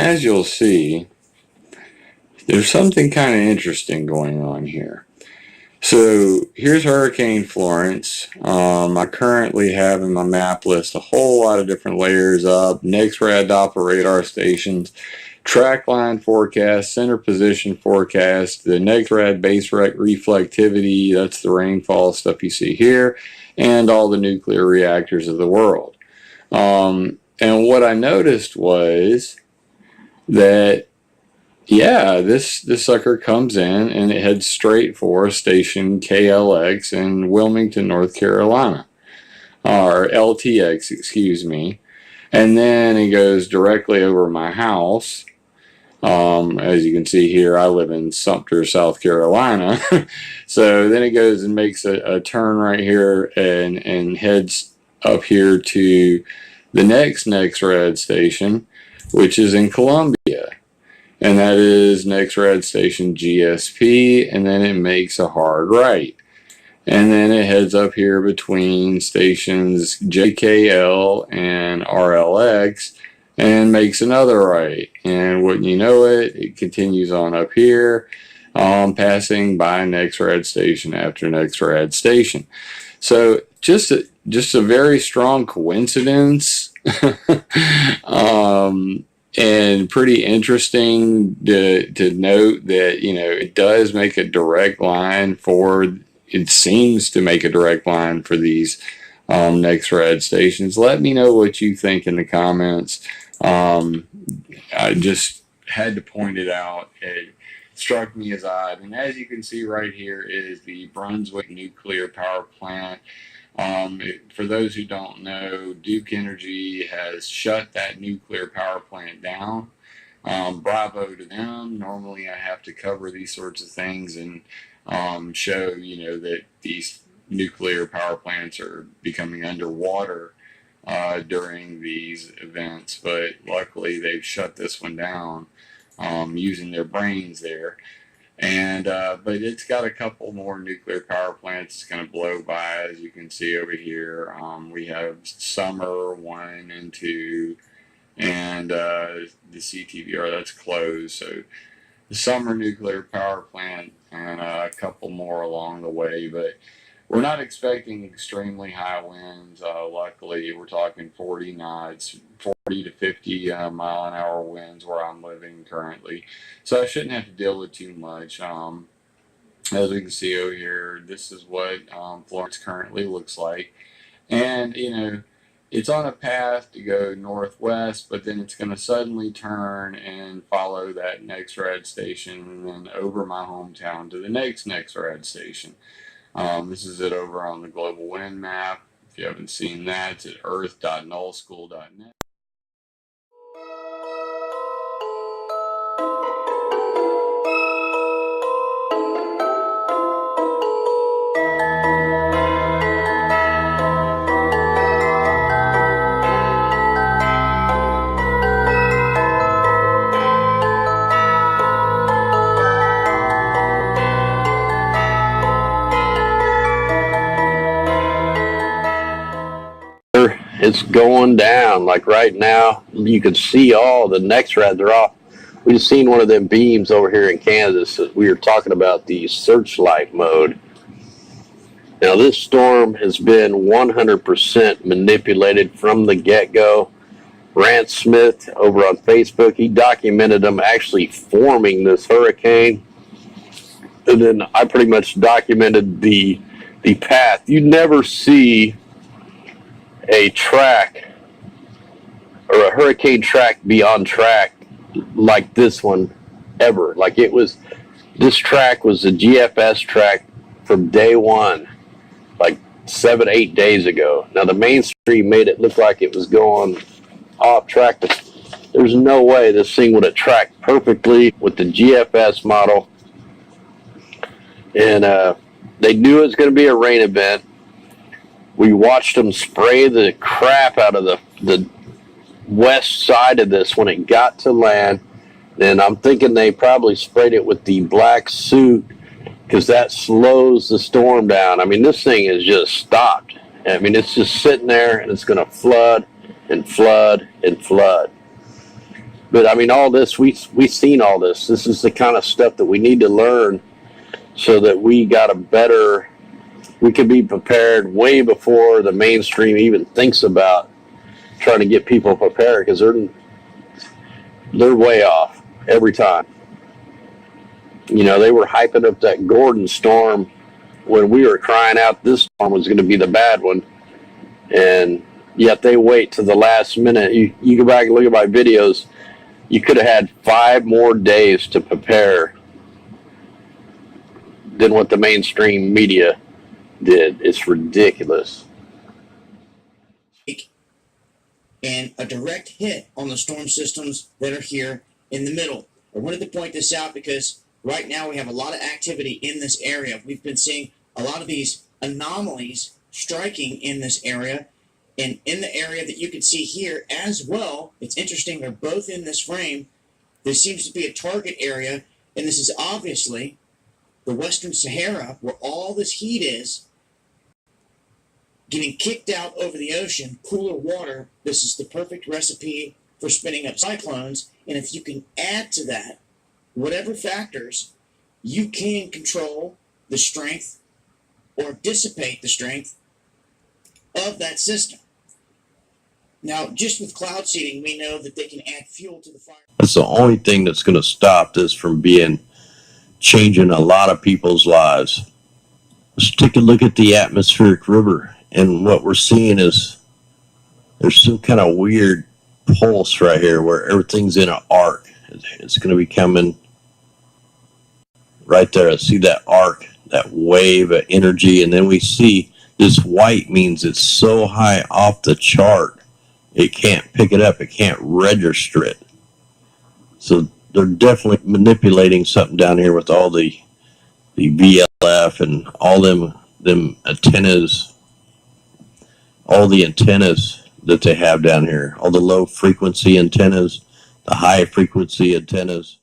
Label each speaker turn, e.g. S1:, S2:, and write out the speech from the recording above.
S1: as you'll see, there's something kind of interesting going on here. So here's Hurricane Florence. I currently have in my map list a whole lot of different layers up: NEXRAD Doppler radar stations, track line forecast, center position forecast, the NEXRAD base reflectivity, that's the rainfall stuff you see here, and all the nuclear reactors of the world. And what I noticed was that, yeah, this sucker comes in and it heads straight for station KLX in Wilmington, North Carolina, or LTX, excuse me. And then it goes directly over my house. As you can see here, I live in Sumter, South Carolina. So then it goes and makes a turn right here and heads up here to the next NEXRAD station, which is in Columbia. And that is NEXRAD station GSP, and then it makes a hard right. And then it heads up here between stations JKL and RLX and makes another right. And wouldn't you know it, it continues on up here, passing by NEXRAD station after NEXRAD station. So just a very strong coincidence. And pretty interesting to note that, you know, it does make a direct line for, it seems to make a direct line for these NEXRAD stations. Let me know what you think in the comments. I just had to point it out. It struck me as odd. And as you can see right here is the Brunswick nuclear power plant. For those who don't know, Duke Energy has shut that nuclear power plant down. Bravo to them. Normally I have to cover these sorts of things and show, you know, that these nuclear power plants are becoming underwater during these events, but luckily they've shut this one down using their brains there. And but it's got a couple more nuclear power plants it's going to blow by, as you can see over here. We have Summer 1 and 2, and the CTVR, that's closed. So the Summer nuclear power plant and a couple more along the way, but we're not expecting extremely high winds. Luckily, we're talking 40 knots, 40 to 50 mile an hour winds where I'm living currently. So I shouldn't have to deal with too much. As we can see over here, this is what Florence currently looks like. And, you know, it's on a path to go northwest, but then it's going to suddenly turn and follow that NEXRAD station and then over my hometown to the next NEXRAD station. This is it over on the global wind map. If you haven't seen that, it's at earth.nullschool.net.
S2: It's going down. Like right now, you can see all the NEXRAD. They're off. We just seen one of them beams over here in Kansas. We were talking about the searchlight mode. Now, this storm has been 100% manipulated from the get-go. Rance Smith over on Facebook, he documented them actually forming this hurricane. And then I pretty much documented the path. You never see a track or a hurricane track be on track like this one ever. Like it was, this track was a GFS track from day one, like 7-8 days ago. Now the mainstream made it look like it was going off track, but there's no way this thing would have tracked perfectly with the GFS model. And they knew it was going to be a rain event. We watched them spray the crap out of the west side of this when it got to land. And I'm thinking they probably sprayed it with the black suit because that slows the storm down. I mean, this thing is just stopped. I mean, it's just sitting there and it's going to flood and flood and flood. But I mean, all this, we've seen all this. This is the kind of stuff that we need to learn so that we could be prepared way before the mainstream even thinks about trying to get people prepared, because they're way off every time. You know, they were hyping up that Gordon storm when we were crying out this storm was going to be the bad one, and yet they wait to the last minute. You go back and look at my videos. You could have had 5 more days to prepare than what the mainstream media did. It's ridiculous.
S3: And a direct hit on the storm systems that are here in the middle. I wanted to point this out because right now we have a lot of activity in this area. We've been seeing a lot of these anomalies striking in this area, and in the area that you can see here as well. It's interesting, they're both in this frame. There seems to be a target area, and this is obviously the Western Sahara, where all this heat is getting kicked out over the ocean, cooler water. This is the perfect recipe for spinning up cyclones. And if you can add to that whatever factors, you can control the strength or dissipate the strength of that system. Now, just with cloud seeding, we know that they can add fuel to the fire.
S2: That's the only thing that's going to stop this from changing a lot of people's lives. Let's take a look at the atmospheric river, and what we're seeing is there's some kind of weird pulse right here where everything's in an arc. It's going to be coming right there. I see that arc, that wave of energy, and then we see this white means it's so high off the chart it can't pick it up, it can't register it. So they're definitely manipulating something down here with all the VLF and all them antennas, all the antennas that they have down here, all the low frequency antennas, the high frequency antennas.